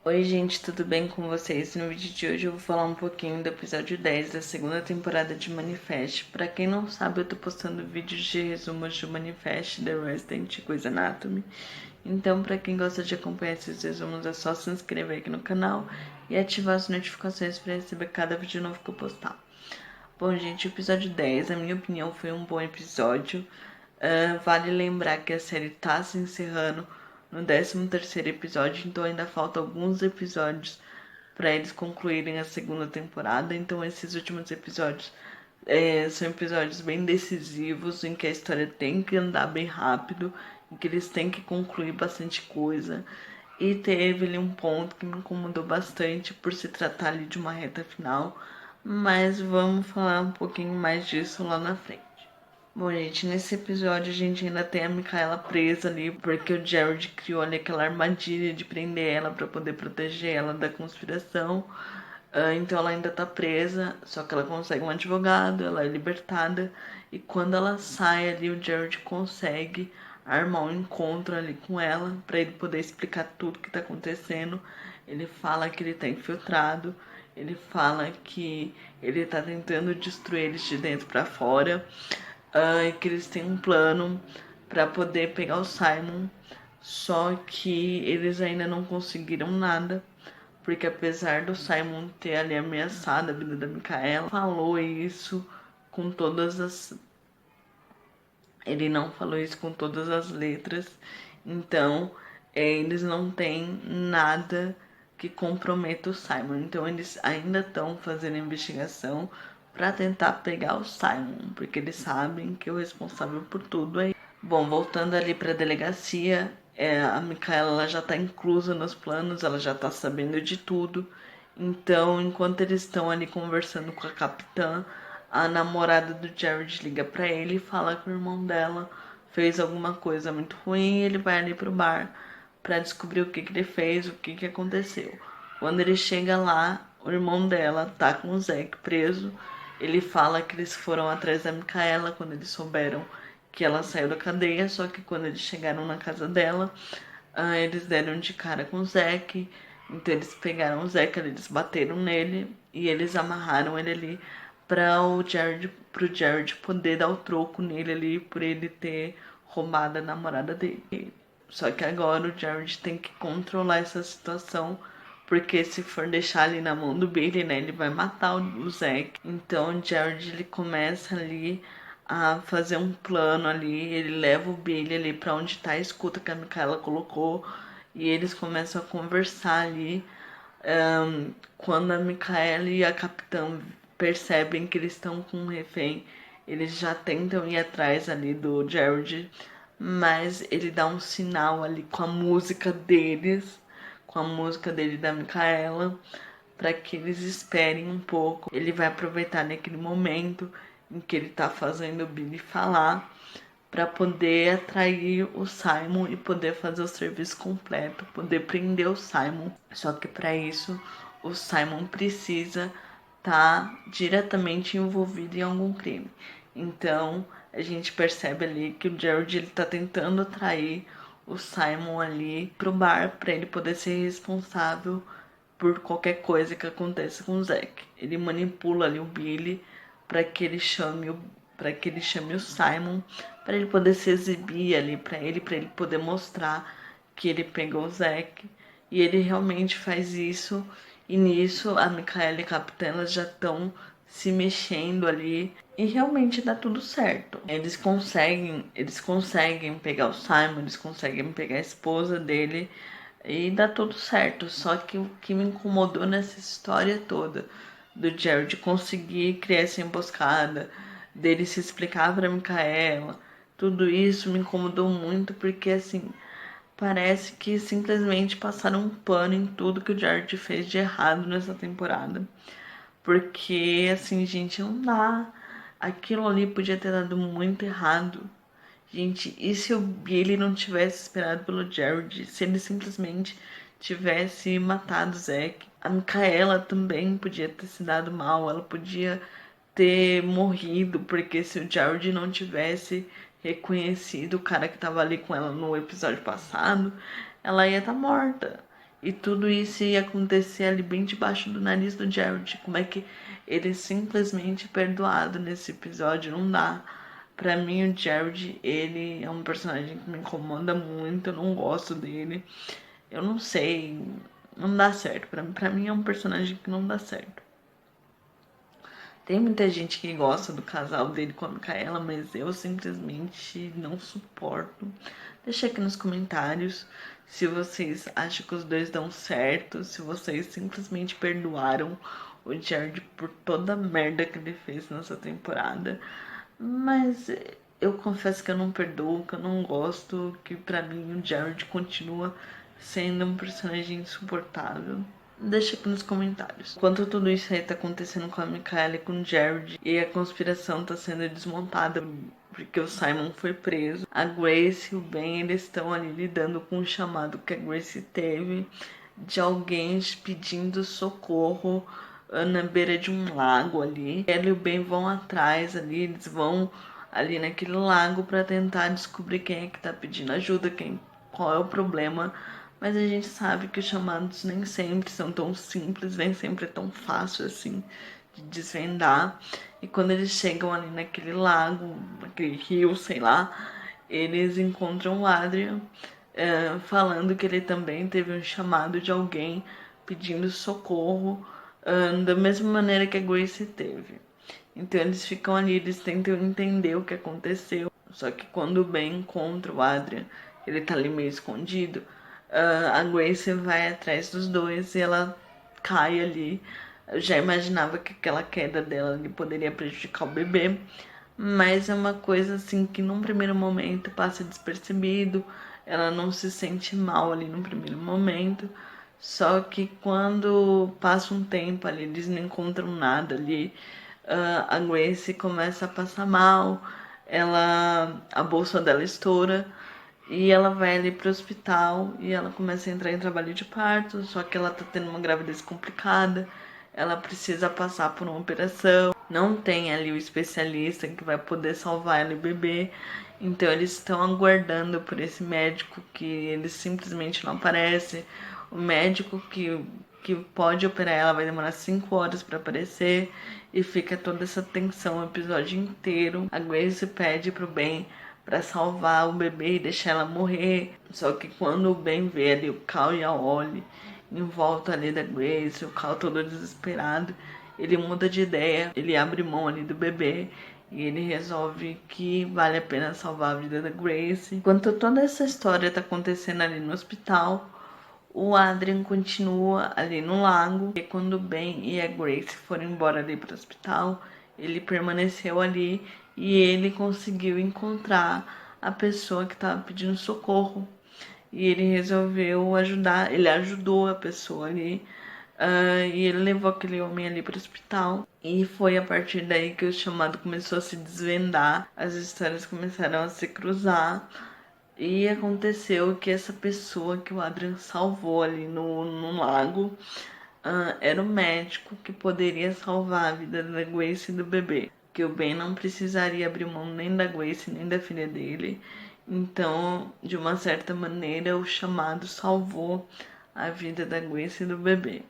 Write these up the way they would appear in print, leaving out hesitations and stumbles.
Oi gente, tudo bem com vocês? No vídeo de hoje eu vou falar um pouquinho do episódio 10 da segunda temporada de Manifest. Pra quem não sabe, eu tô postando vídeos de resumos de Manifest, The Resident e Grey's Anatomy. Então, pra quem gosta de acompanhar esses resumos, é só se inscrever aqui no canal e ativar as notificações para receber cada vídeo novo que eu postar. Bom gente, o episódio 10, na minha opinião, foi um bom episódio. Vale lembrar que a série tá se encerrando no 13º episódio, então ainda faltam alguns episódios para eles concluírem a segunda temporada. Então esses últimos episódios são episódios bem decisivos, em que a história tem que andar bem rápido, em que eles têm que concluir bastante coisa. E teve ali um ponto que me incomodou bastante por se tratar ali de uma reta final, mas vamos falar um pouquinho mais disso lá na frente. Bom, gente, nesse episódio a gente ainda tem a Micaela presa ali, porque o Jared criou ali aquela armadilha de prender ela para poder proteger ela da conspiração. Então ela ainda tá presa, só que ela consegue um advogado, ela é libertada. E quando ela sai ali, o Jared consegue armar um encontro ali com ela para ele poder explicar tudo que tá acontecendo. Ele fala que ele tá infiltrado, ele fala que ele tá tentando destruir eles de dentro para fora, e que eles têm um plano para poder pegar o Simon, só que eles ainda não conseguiram nada, porque apesar do Simon ter ali ameaçado a vida da Micaela, falou isso com todas as... Ele não falou isso com todas as letras, então eles não têm nada que comprometa o Simon. Então eles ainda estão fazendo investigação para tentar pegar o Simon, porque eles sabem que o responsável por tudo é... Bom, voltando ali para a delegacia, a Micaela ela já está inclusa nos planos, ela já está sabendo de tudo. Então, enquanto eles estão ali conversando com a capitã, a namorada do Jared liga para ele e fala que o irmão dela fez alguma coisa muito ruim e ele vai ali pro bar para descobrir o que ele fez, o que aconteceu. Quando ele chega lá, o irmão dela tá com o Zack preso. Ele fala que eles foram atrás da Micaela quando eles souberam que ela saiu da cadeia, só que quando eles chegaram na casa dela, eles deram de cara com o Zack. Então eles pegaram o Zack, eles bateram nele e eles amarraram ele ali pro Jared poder dar o troco nele ali por ele ter roubado a namorada dele. Só que agora o Jared tem que controlar essa situação, porque se for deixar ali na mão do Billy, né, ele vai matar o Zack. Então o Jared ele começa ali a fazer um plano ali, ele leva o Billy ali pra onde tá a escuta que a Micaela colocou e eles começam a conversar ali. Quando a Micaela e a capitã percebem que eles estão com um refém, eles já tentam ir atrás ali do Jared, mas ele dá um sinal ali com a música deles, com a música dele e da Micaela, para que eles esperem um pouco. Ele vai aproveitar naquele momento em que ele tá fazendo o Billy falar para poder atrair o Simon e poder fazer o serviço completo, poder prender o Simon. Só que para isso o Simon precisa estar diretamente envolvido em algum crime. Então a gente percebe ali que o Jared ele tá tentando atrair o Simon ali pro bar para ele poder ser responsável por qualquer coisa que aconteça com o Zack. Ele manipula ali o Billy para que ele chame o Simon, para ele poder se exibir ali para ele poder mostrar que ele pegou o Zack. E ele realmente faz isso. E nisso a Micaela e a Capitã elas já estão se mexendo ali e realmente dá tudo certo. Eles conseguem pegar o Simon, eles conseguem pegar a esposa dele e dá tudo certo. Só que o que me incomodou nessa história toda do Jared conseguir criar essa emboscada, dele se explicar pra Micaela, tudo isso me incomodou muito porque assim, parece que simplesmente passaram um pano em tudo que o Jared fez de errado nessa temporada. Porque assim, gente, não dá. Aquilo ali podia ter dado muito errado. Gente, e se o Billy não tivesse esperado pelo Jared? Se ele simplesmente tivesse matado o Zack? A Micaela também podia ter se dado mal, ela podia ter morrido, porque se o Jared não tivesse reconhecido o cara que tava ali com ela no episódio passado, ela ia estar morta. E tudo isso ia acontecer ali bem debaixo do nariz do Jared. Como é que ele é simplesmente perdoado nesse episódio? Não dá. Pra mim, o Jared, ele é um personagem que me incomoda muito. Eu não gosto dele. Eu não sei. Não dá certo. Pra mim, é um personagem que não dá certo. Tem muita gente que gosta do casal dele com a Micaela, mas eu simplesmente não suporto. Deixa aqui nos comentários se vocês acham que os dois dão certo, se vocês simplesmente perdoaram o Jared por toda a merda que ele fez nessa temporada. Mas eu confesso que eu não perdoo, que eu não gosto, que pra mim o Jared continua sendo um personagem insuportável. Deixa aqui nos comentários. Enquanto tudo isso aí tá acontecendo com a Micaela e com o Jared e a conspiração tá sendo desmontada porque o Simon foi preso, a Grace e o Ben, eles estão ali lidando com o chamado que a Grace teve de alguém pedindo socorro na beira de um lago ali. Ela e o Ben vão atrás ali, eles vão ali naquele lago para tentar descobrir quem é que tá pedindo ajuda, qual é o problema. Mas a gente sabe que os chamados nem sempre são tão simples, nem sempre é tão fácil assim de desvendar. E quando eles chegam ali naquele lago, naquele rio, sei lá, eles encontram o Adrian falando que ele também teve um chamado de alguém pedindo socorro, da mesma maneira que a Grace teve. Então eles ficam ali, eles tentam entender o que aconteceu. Só que quando o Ben encontra o Adrian, ele tá ali meio escondido, a Grace vai atrás dos dois e ela cai ali. Eu já imaginava que aquela queda dela ali poderia prejudicar o bebê, mas é uma coisa assim que num primeiro momento passa despercebido, ela não se sente mal ali no primeiro momento, só que quando passa um tempo ali, eles não encontram nada ali, a Grace começa a passar mal, a bolsa dela estoura, e ela vai ali pro hospital e ela começa a entrar em trabalho de parto, só que ela tá tendo uma gravidez complicada, ela precisa passar por uma operação, não tem ali o especialista que vai poder salvar ela e o bebê, então eles estão aguardando por esse médico que ele simplesmente não aparece, o médico que pode operar ela vai demorar 5 horas para aparecer e fica toda essa tensão o episódio inteiro. A Grace pede pro Ben para salvar o bebê e deixar ela morrer. Só que quando o Ben vê ali o Cal e a Ollie em volta ali da Grace, o Cal todo desesperado, ele muda de ideia, ele abre mão ali do bebê e ele resolve que vale a pena salvar a vida da Grace. Enquanto toda essa história tá acontecendo ali no hospital, o Adrian continua ali no lago. E quando o Ben e a Grace foram embora ali pro hospital, ele permaneceu ali e ele conseguiu encontrar a pessoa que estava pedindo socorro. E ele resolveu ajudar, ele ajudou a pessoa ali. E ele levou aquele homem ali para o hospital. E foi a partir daí que o chamado começou a se desvendar. As histórias começaram a se cruzar. E aconteceu que essa pessoa que o Adrian salvou ali no lago era o médico que poderia salvar a vida da Grace e do bebê. Que o Ben não precisaria abrir mão nem da Grace nem da filha dele. Então, de uma certa maneira, o chamado salvou a vida da Grace e do bebê.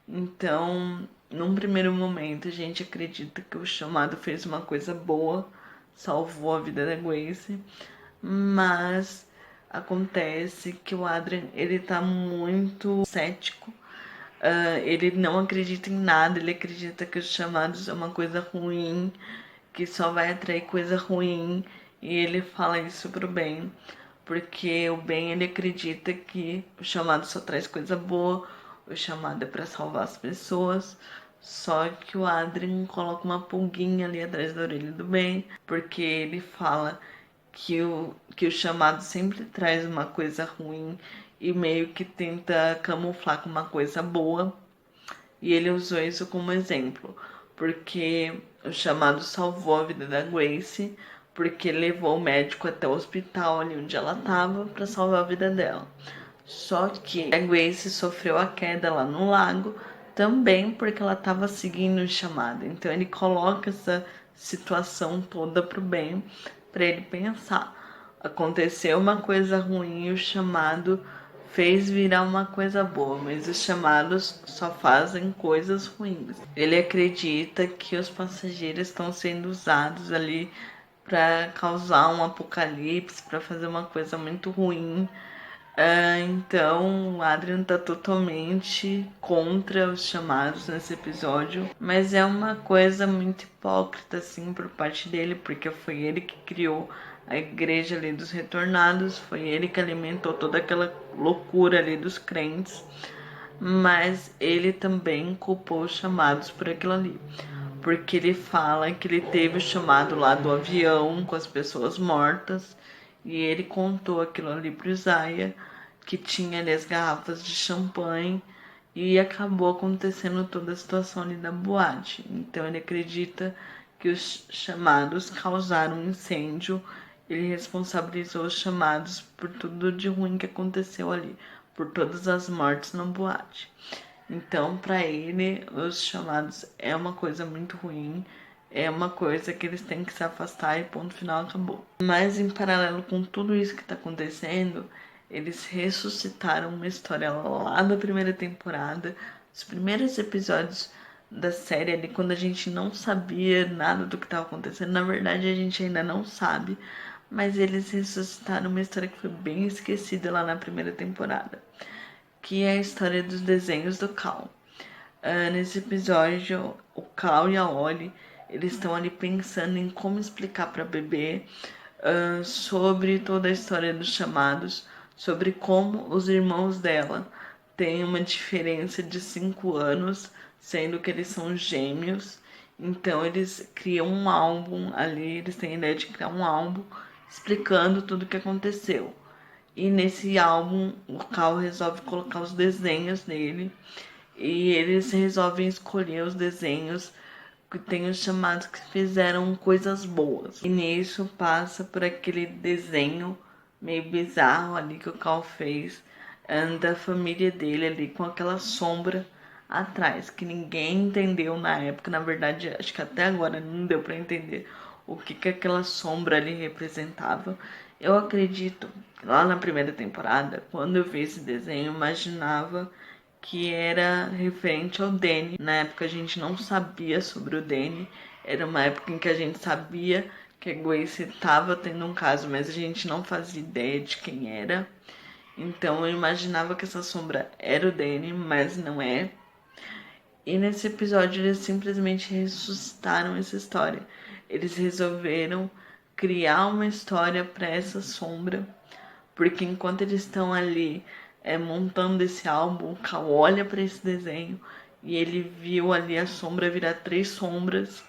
Então, num primeiro momento, a gente acredita que o chamado fez uma coisa boa, salvou a vida da Grace, mas acontece que o Adrian, ele tá muito cético. Ele não acredita em nada, ele acredita que os chamados é uma coisa ruim, que só vai atrair coisa ruim, e ele fala isso pro Ben, porque o Ben, ele acredita que o chamado só traz coisa boa, o chamado é para salvar as pessoas. Só que o Adrian coloca uma pulguinha ali atrás da orelha do Ben, porque ele fala que o chamado sempre traz uma coisa ruim e meio que tenta camuflar com uma coisa boa. E ele usou isso como exemplo, porque o chamado salvou a vida da Grace, porque levou o médico até o hospital ali onde ela estava para salvar a vida dela. Só que a Grace sofreu a queda lá no lago também porque ela estava seguindo o chamado. Então ele coloca essa situação toda pro bem, para ele pensar. Aconteceu uma coisa ruim e o chamado fez virar uma coisa boa, mas os chamados só fazem coisas ruins. Ele acredita que os passageiros estão sendo usados ali para causar um apocalipse, para fazer uma coisa muito ruim. Então, o Adrian tá totalmente contra os chamados nesse episódio, mas é uma coisa muito hipócrita, assim, por parte dele, porque foi ele que criou a igreja ali dos retornados, foi ele que alimentou toda aquela loucura ali dos crentes, mas ele também culpou os chamados por aquilo ali. Porque ele fala que ele teve o chamado lá do avião com as pessoas mortas e ele contou aquilo ali pro Isaiah, que tinha ali as garrafas de champanhe e acabou acontecendo toda a situação ali da boate. Então ele acredita que os chamados causaram um incêndio, ele responsabilizou os chamados por tudo de ruim que aconteceu ali, por todas as mortes na boate. Então, para ele, os chamados é uma coisa muito ruim, é uma coisa que eles têm que se afastar e ponto final, acabou. Mas em paralelo com tudo isso que está acontecendo, eles ressuscitaram uma história lá da primeira temporada, os primeiros episódios da série ali, quando a gente não sabia nada do que estava acontecendo. Na verdade, a gente ainda não sabe, mas eles ressuscitaram uma história que foi bem esquecida lá na primeira temporada, que é a história dos desenhos do Cal. Nesse episódio, o Cal e a Ollie, eles estão ali pensando em como explicar para a bebê sobre toda a história dos chamados, sobre como os irmãos dela têm uma diferença de 5 anos, sendo que eles são gêmeos. Então eles criam um álbum ali, eles têm a ideia de criar um álbum explicando tudo o que aconteceu. E nesse álbum, o Cal resolve colocar os desenhos dele. E eles resolvem escolher os desenhos que tem os chamados que fizeram coisas boas. E nisso passa por aquele desenho meio bizarro ali que o Cal fez, da família dele ali com aquela sombra atrás, que ninguém entendeu na época. Na verdade, acho que até agora não deu para entender o que aquela sombra ali representava. Eu acredito, lá na primeira temporada, quando eu vi esse desenho, eu imaginava que era referente ao Danny. Na época a gente não sabia sobre o Danny, era uma época em que a gente sabia que a Grace estava tendo um caso, mas a gente não fazia ideia de quem era. Então eu imaginava que essa sombra era o Danny, mas não é. E nesse episódio eles simplesmente ressuscitaram essa história. Eles resolveram criar uma história para essa sombra, porque enquanto eles estão ali montando esse álbum, o Cal olha para esse desenho e ele viu ali a sombra virar 3 sombras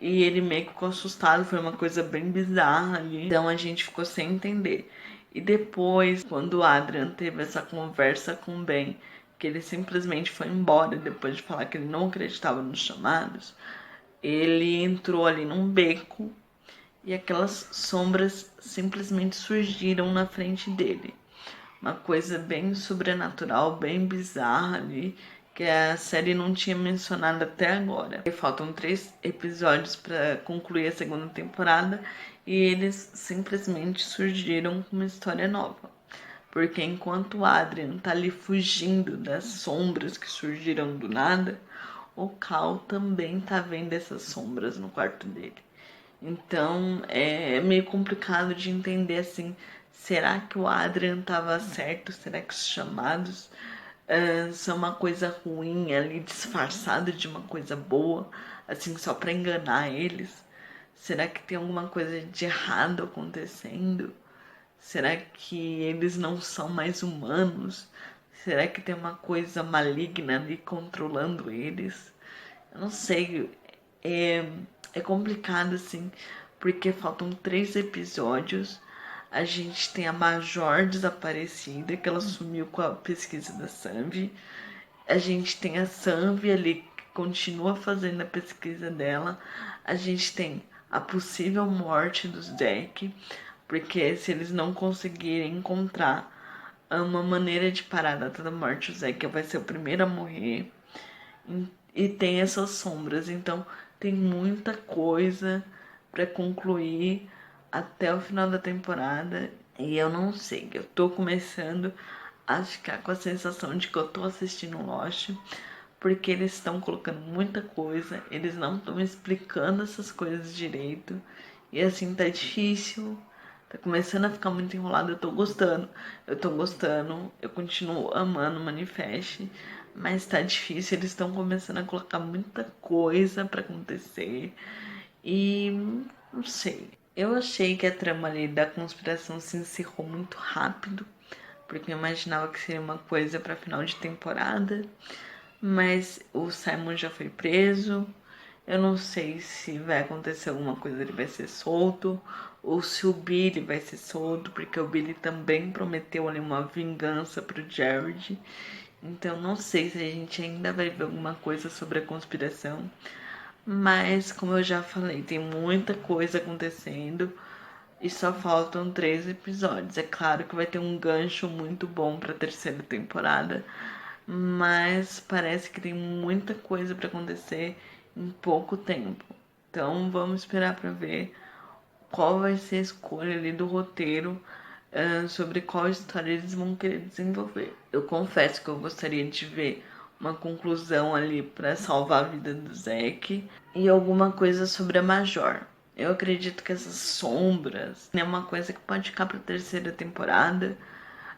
e ele meio que ficou assustado, foi uma coisa bem bizarra ali. Então a gente ficou sem entender. E depois, quando o Adrian teve essa conversa com o Ben, que ele simplesmente foi embora depois de falar que ele não acreditava nos chamados, ele entrou ali num beco e aquelas sombras simplesmente surgiram na frente dele. Uma coisa bem sobrenatural, bem bizarra ali, que a série não tinha mencionado até agora. E faltam 3 episódios para concluir a segunda temporada e eles simplesmente surgiram com uma história nova. Porque enquanto o Adrian tá ali fugindo das sombras que surgiram do nada, o Cal também tá vendo essas sombras no quarto dele. Então é meio complicado de entender assim, será que o Adrian estava certo? Será que os chamados são uma coisa ruim ali, disfarçado de uma coisa boa, assim, só para enganar eles? Será que tem alguma coisa de errado acontecendo? Será que eles não são mais humanos? Será que tem uma coisa maligna ali controlando eles? Eu não sei. É, é complicado, assim, porque faltam 3 episódios. A gente tem a Major desaparecida, que ela sumiu com a pesquisa da Sanvi. A gente tem a Sanvi ali, que continua fazendo a pesquisa dela. A gente tem a possível morte dos Deck, porque se eles não conseguirem encontrar uma maneira de parar a data da morte, o Zack vai ser o primeiro a morrer. E tem essas sombras, então tem muita coisa para concluir até o final da temporada. E eu não sei, eu tô começando a ficar com a sensação de que eu tô assistindo Lost, porque eles estão colocando muita coisa, eles não estão explicando essas coisas direito, e assim tá difícil, tá começando a ficar muito enrolado. Eu tô gostando, eu continuo amando o Manifest, mas tá difícil, eles estão começando a colocar muita coisa pra acontecer, e não sei. Eu achei que a trama ali da conspiração se encerrou muito rápido, porque eu imaginava que seria uma coisa pra final de temporada, mas o Simon já foi preso. Eu não sei se vai acontecer alguma coisa, ele vai ser solto, ou se o Billy vai ser solto, porque o Billy também prometeu ali uma vingança pro Jared. Então não sei se a gente ainda vai ver alguma coisa sobre a conspiração. Mas como eu já falei, tem muita coisa acontecendo e só faltam 3 episódios. É claro que vai ter um gancho muito bom pra terceira temporada, mas parece que tem muita coisa pra acontecer em pouco tempo. Então vamos esperar pra ver qual vai ser a escolha ali do roteiro, sobre qual história eles vão querer desenvolver. Eu confesso que eu gostaria de ver uma conclusão ali pra salvar a vida do Zack e alguma coisa sobre a Major. Eu acredito que essas sombras é uma coisa que pode ficar pra terceira temporada,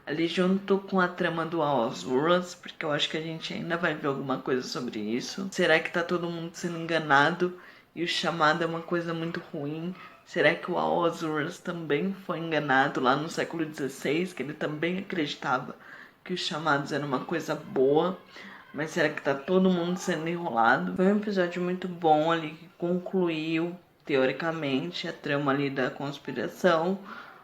ali junto com a trama do Azuras, porque eu acho que a gente ainda vai ver alguma coisa sobre isso. Será que tá todo mundo sendo enganado e o chamado é uma coisa muito ruim? Será que o Azuras também foi enganado lá no século XVI, que ele também acreditava que os chamados eram uma coisa boa? Mas será que tá todo mundo sendo enrolado? Foi um episódio muito bom ali, que concluiu, teoricamente, a trama ali da conspiração,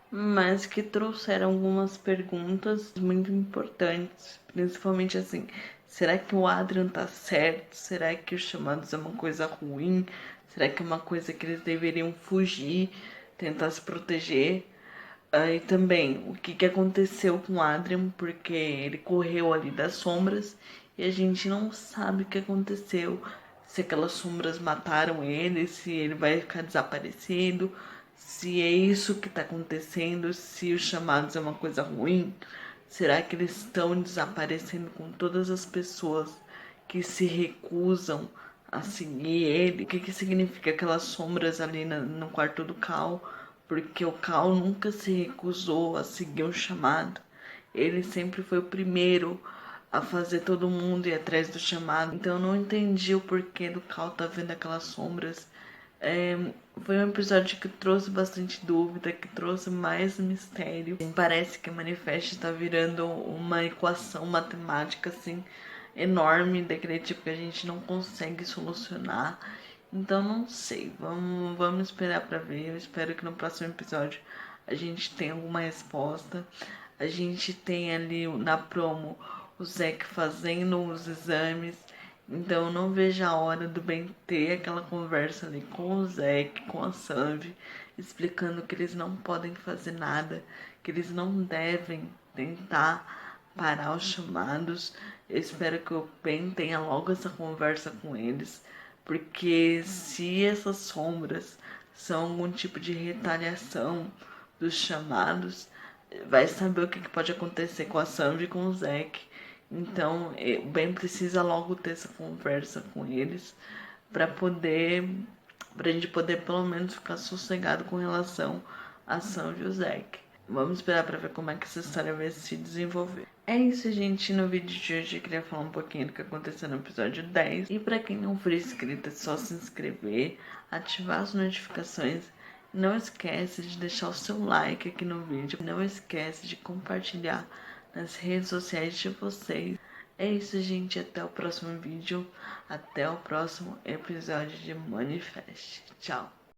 mas que trouxeram algumas perguntas muito importantes, principalmente assim, será que o Adrian tá certo? Será que os chamados é uma coisa ruim? Será que é uma coisa que eles deveriam fugir, tentar se proteger? E também, o que aconteceu com o Adrian, porque ele correu ali das sombras e a gente não sabe o que aconteceu. Se aquelas sombras mataram ele, se ele vai ficar desaparecido, se é isso que tá acontecendo, se os chamados é uma coisa ruim. Será que eles estão desaparecendo com todas as pessoas que se recusam a seguir ele? O que significa aquelas sombras ali no quarto do Cal? Porque o Cal nunca se recusou a seguir o chamado. Ele sempre foi o primeiro a fazer todo mundo ir atrás do chamado. Então eu não entendi o porquê do Cal tá vendo aquelas sombras. Foi um episódio que trouxe bastante dúvida, que trouxe mais mistério. Parece que o Manifest está virando uma equação matemática assim enorme, daquele tipo que a gente não consegue solucionar. Então não sei, vamos esperar pra ver. Eu espero que no próximo episódio a gente tenha alguma resposta. A gente tem ali na promo o Zack fazendo os exames. Então eu não vejo a hora do Ben ter aquela conversa ali com o Zack, com a Sanvi, explicando que eles não podem fazer nada, que eles não devem tentar parar os chamados. Eu espero que o Ben tenha logo essa conversa com eles, porque se essas sombras são algum tipo de retaliação dos chamados, vai saber o que pode acontecer com a Sanvi e com o Zack. Então, o Ben precisa logo ter essa conversa com eles para pra gente poder pelo menos ficar sossegado com relação a Sanvi e o Zack. Vamos esperar pra ver como é que essa história vai se desenvolver. É isso, gente. No vídeo de hoje eu queria falar um pouquinho do que aconteceu no episódio 10. E pra quem não for inscrito, é só se inscrever, ativar as notificações. Não esquece de deixar o seu like aqui no vídeo. Não esquece de compartilhar nas redes sociais de vocês. É isso, gente. Até o próximo vídeo. Até o próximo episódio de Manifest. Tchau.